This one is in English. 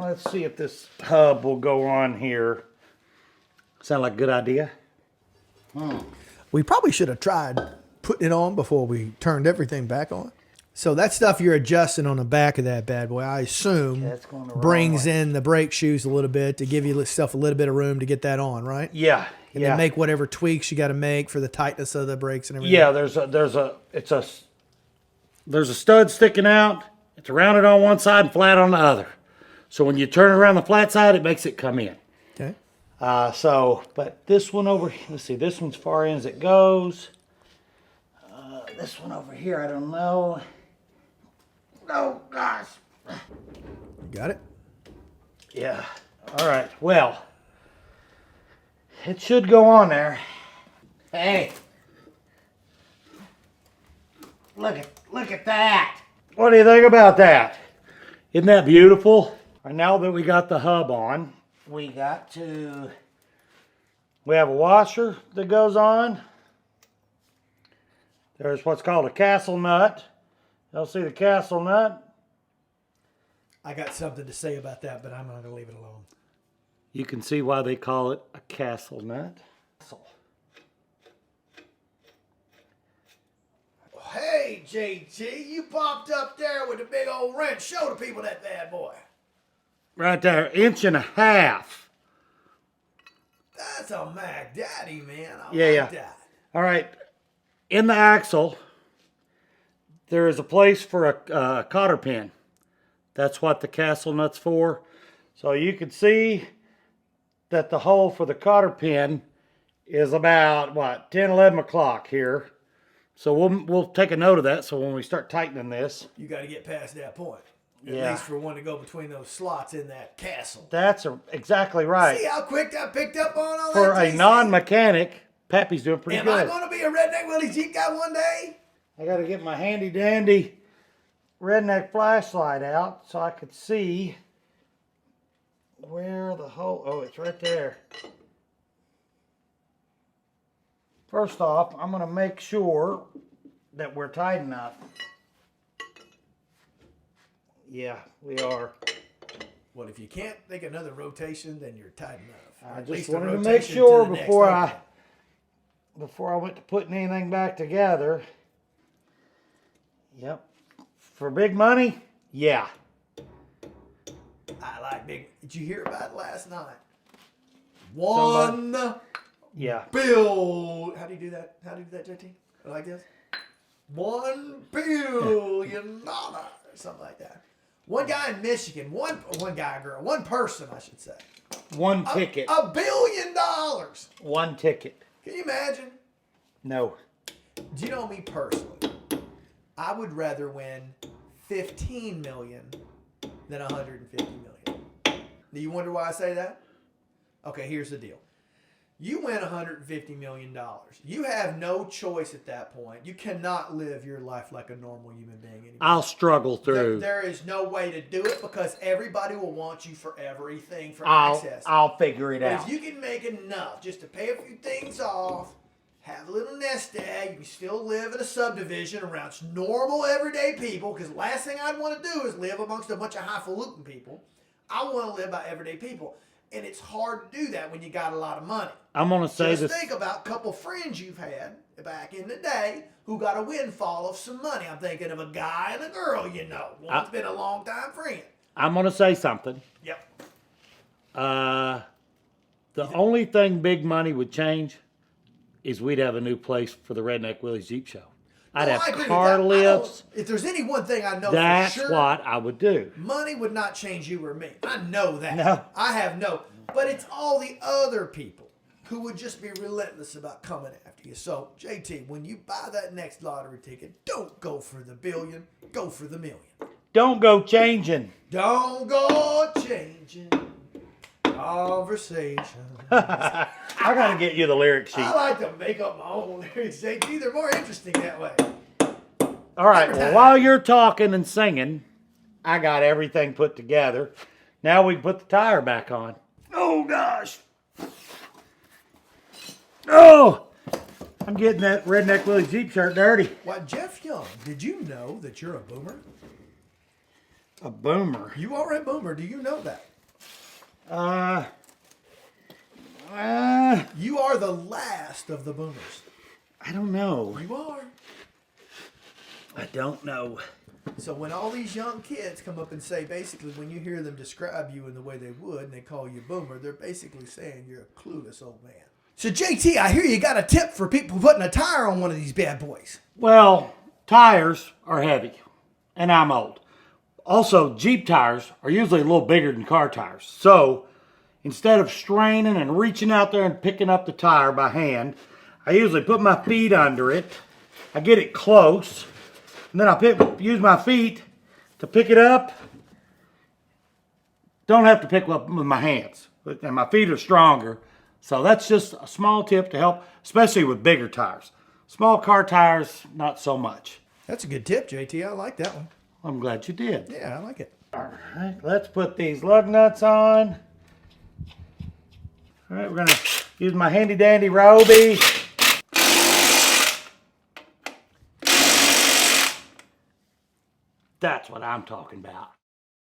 let's see if this hub will go on here. Sound like a good idea? We probably should have tried putting it on before we turned everything back on. So that stuff you're adjusting on the back of that bad boy, I assume, brings in the brake shoes a little bit to give yourself a little bit of room to get that on, right? Yeah. And then make whatever tweaks you got to make for the tightness of the brakes and everything. Yeah, there's a stud sticking out. It's rounded on one side and flat on the other. So when you turn it around the flat side, it makes it come in. Okay. But this one over here, let's see, this one's far in as it goes. This one over here, I don't know. Oh, gosh. You got it? Yeah. All right. Well, it should go on there. Hey. Look at that. What do you think about that? Isn't that beautiful? All right, now that we got the hub on, we have a washer that goes on. There's what's called a castle nut. Y'all see the castle nut? I got something to say about that, but I'm going to leave it alone. You can see why they call it a castle nut. Hey, JT, you popped up there with a big old wrench. Show the people that bad boy. Right there, 1.5 inches. That's a Mac Daddy, man. I like that. All right. In the axle, there is a place for a cotter pin. That's what the castle nut's for. So you can see that the hole for the cotter pin is about, 10, 11 o'clock here. So we'll take a note of that. So when we start tightening this, you got to get past that point. At least for one to go between those slots in that castle. That's exactly right. See how quick that picked up on all for that? For a non-mechanic, Pappy's doing pretty good. Am I going to be a Redneck Willys Jeep guy one day? I got to get my handy dandy redneck flashlight out so I could see where the hole. Oh, it's right there. First off, I'm going to make sure that we're tight enough. Yeah, we are. Well, if you can't make another rotation, then you're tight enough. I just wanted to make sure before I went to putting anything back together. Yep. For big money, yeah. I like big. Did you hear about it last night? $1 billion. How do you do that? How do you do that, JT? Like this? $1 billion. Something like that. One guy in Michigan, one guy, girl, one person, I should say. One ticket. $1 billion. One ticket. Can you imagine? No. Do you know me personally? I would rather win $15 million than $150 million. Do you wonder why I say that? Okay, here's the deal. You win $150 million. You have no choice at that point. You cannot live your life like a normal human being anymore. I'll struggle through. There is no way to do it because everybody will want you for everything, for access. I'll figure it out. If you can make enough just to pay a few things off, have a little nest egg, you can still live in a subdivision around normal everyday people, because the last thing I'd want to do is live amongst a bunch of highfalutin people. I want to live by everyday people. And it's hard to do that when you got a lot of money. I'm going to say this. Just think about a couple friends you've had back in the day who got a windfall of some money. I'm thinking of a guy and a girl, you know. One's been a long time friend. I'm going to say something. Yep. The only thing big money would change is we'd have a new place for the Redneck Willys Jeep Show. I'd have car lifts. If there's any one thing I know that's for sure, what I would do. Money would not change you or me. I know that. No. I have no. But it's all the other people who would just be relentless about coming after you. So, JT, when you buy that next lottery ticket, don't go for the billion. Go for the million. Don't go changing. Don't go changing conversation. I got to get you the lyric sheet. I like to make up my own lyrics, JT. They're more interesting that way. All right. Well, while you're talking and singing, I got everything put together. Now we can put the tire back on. Oh, gosh. Oh, I'm getting that Redneck Willys Jeep shirt dirty. Why, Jeff Young, did you know that you're a boomer? A boomer? You are a boomer. Do you know that? You are the last of the boomers. I don't know. You are. I don't know. So when all these young kids come up and say, basically, when you hear them describe you in the way they would, and they call you boomer, they're basically saying you're a clueless old man. So JT, I hear you got a tip for people putting a tire on one of these bad boys. Well, tires are heavy, and I'm old. Also, Jeep tires are usually a little bigger than car tires. So instead of straining and reaching out there and picking up the tire by hand, I usually put my feet under it. I get it close, and then I use my feet to pick it up. Don't have to pick it up with my hands, and my feet are stronger. So that's just a small tip to help, especially with bigger tires. Small car tires, not so much. That's a good tip, JT. I like that one. I'm glad you did. Yeah, I like it. All right, let's put these lug nuts on. All right, we're gonna use my handy dandy Roby. That's what I'm talking about.